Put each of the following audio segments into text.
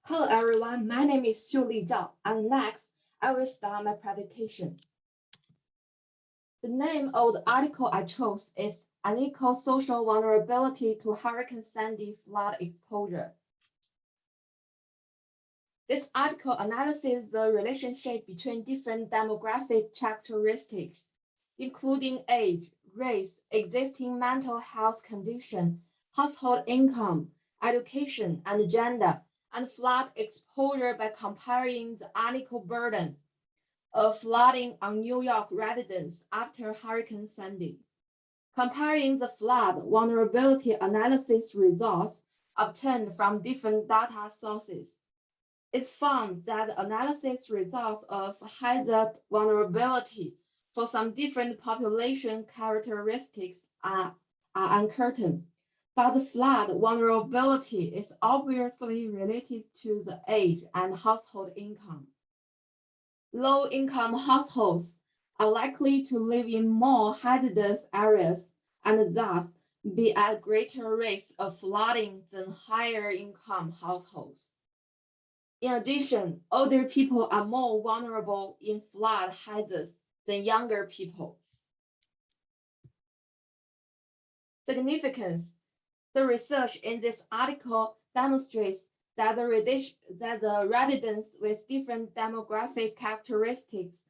Hello everyone, my name is Xiuli Zhao, and next I will start my presentation. The name of the article I chose is Unequal Social Vulnerability to Hurricane Sandy Flood Exposure. This article analyzes the relationship between different demographic characteristics, including age, race, existing mental health condition, household income, education, and gender, and flood exposure by comparing the unequal burden of flooding on New York residents after Hurricane Sandy. Comparing the flood vulnerability analysis results obtained from different data sources, it's found that analysis results of hazard vulnerability for some different population characteristics are uncertain. But the flood vulnerability is obviously related to the age and household income. Low-income households are likely to live in more hazardous areas and thus be at greater risk of flooding than higher-income households. In addition, older people are more vulnerable in flood hazards than younger people. Significance. The research in this article demonstrates that the residents with different demographic characteristics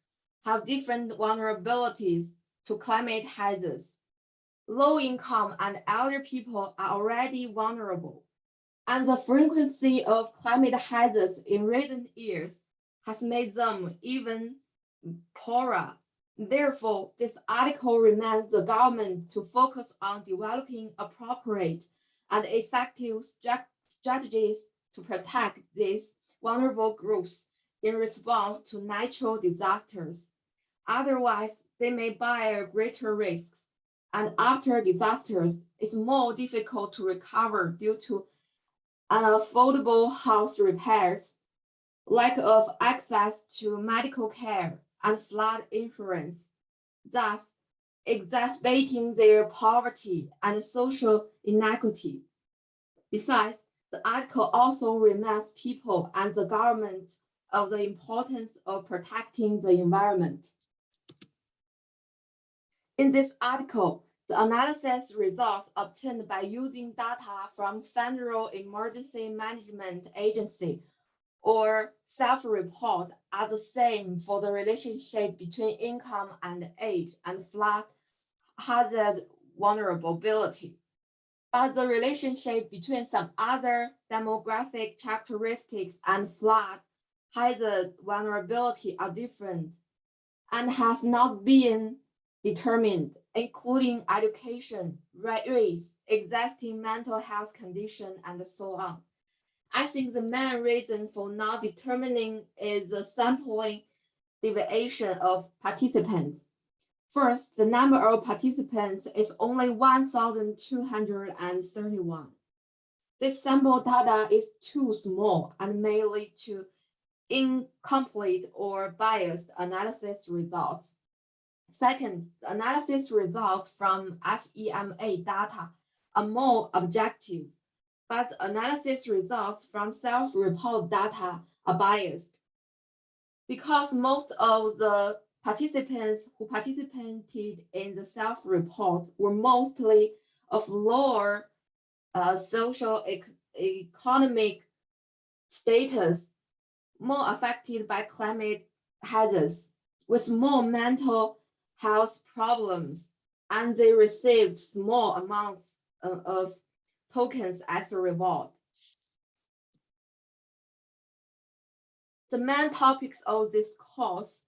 have different vulnerabilities to climate hazards. Low-income and elder people are already vulnerable, and the frequency of climate hazards in recent years has made them even poorer. Therefore, this article reminds the government to focus on developing appropriate and effective strategies to protect these vulnerable groups in response to natural disasters. Otherwise, they may bear greater risks, and after disasters, it's more difficult to recover due to unaffordable house repairs, lack of access to medical care, and flood insurance, thus exacerbating their poverty and social inequity. Besides, the article also reminds people and the government of the importance of protecting the environment. In this article, the analysis results obtained by using data from Federal Emergency Management Agency or self-report are the same for the relationship between income and age and flood hazard vulnerability. But the relationship between some other demographic characteristics and flood hazard vulnerability are different and has not been determined, including education, race, existing mental health condition, and so on. I think the main reason for not determining is the sampling deviation of participants. First, the number of participants is only 1,231. This sample data is too small and may lead to incomplete or biased analysis results. Second, the analysis results from FEMA data are more objective, but the analysis results from self-report data are biased. Because most of the participants who participated in the self-report were mostly of lower social economic status, more affected by climate hazards, with more mental health problems, and they received small amounts of tokens as a reward. The main topics of this course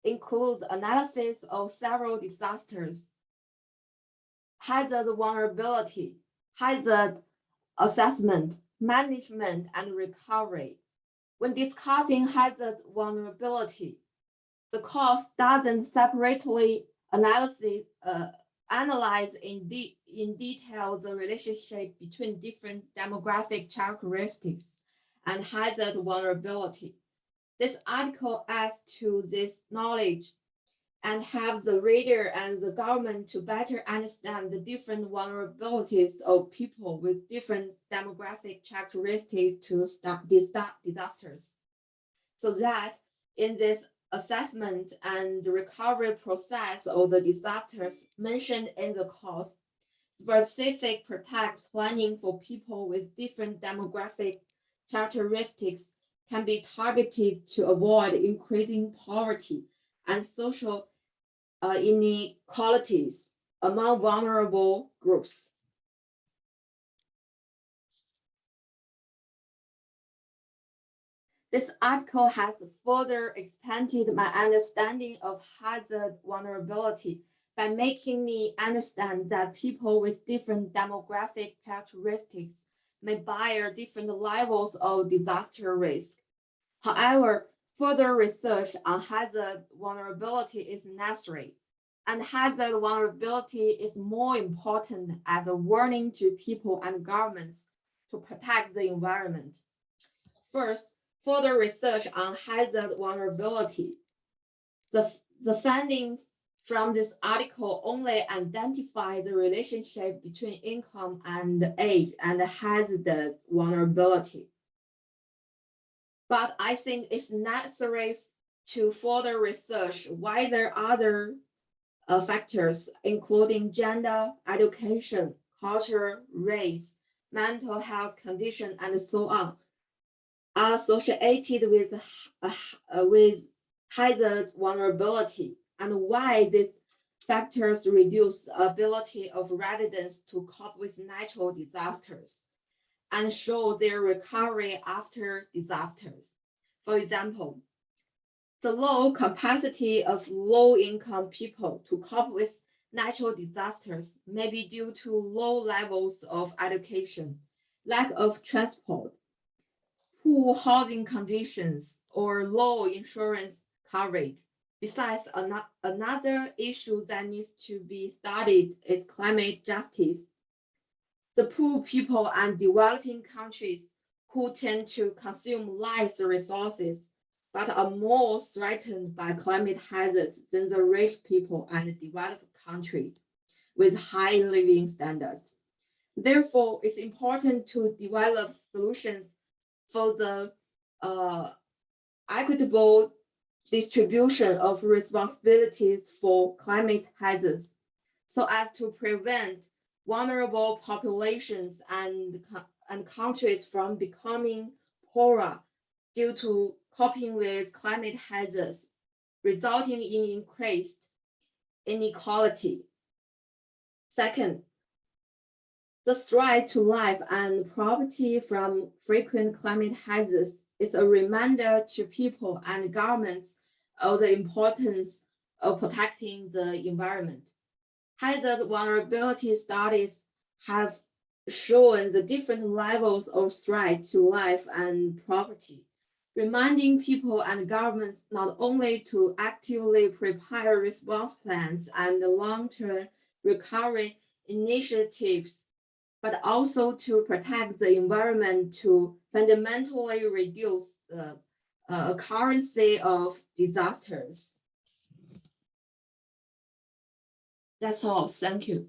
include analysis of several disasters, hazard vulnerability, hazard assessment, management, and recovery. When discussing hazard vulnerability, the course doesn't separately analyze in detail the relationship between different demographic characteristics and hazard vulnerability. This article adds to this knowledge and help the reader and the government to better understand the different vulnerabilities of people with different demographic characteristics to disasters. So that in this assessment and recovery process of the disasters mentioned in the course, specific protect planning for people with different demographic characteristics can be targeted to avoid increasing poverty and social inequalities among vulnerable groups. This article has further expanded my understanding of hazard vulnerability by making me understand that people with different demographic characteristics may bear different levels of disaster risk. However, further research on hazard vulnerability is necessary, and hazard vulnerability is more important as a warning to people and governments to protect the environment. First, further research on hazard vulnerability. The findings from this article only identify the relationship between income and age and hazard vulnerability. But I think it's necessary to further research whether other factors, including gender, education, culture, race, mental health condition, and so on, are associated with hazard vulnerability, and why these factors reduce the ability of residents to cope with natural disasters and show their recovery after disasters. For example, the low capacity of low-income people to cope with natural disasters may be due to low levels of education, lack of transport, poor housing conditions, or low insurance coverage. Besides, another issue that needs to be studied is climate justice. The poor people and developing countries who tend to consume less resources but are more threatened by climate hazards than the rich people and developed countries with high living standards. Therefore, it's important to develop solutions for the equitable distribution of responsibilities for climate hazards so as to prevent vulnerable populations and countries from becoming poorer due to coping with climate hazards, resulting in increased inequality. Second, the threat to life and property from frequent climate hazards is a reminder to people and governments of the importance of protecting the environment. Hazard vulnerability studies have shown the different levels of threat to life and property, reminding people and governments not only to actively prepare response plans and long-term recovery initiatives, but also to protect the environment to fundamentally reduce the occurrence of disasters. That's all. Thank you.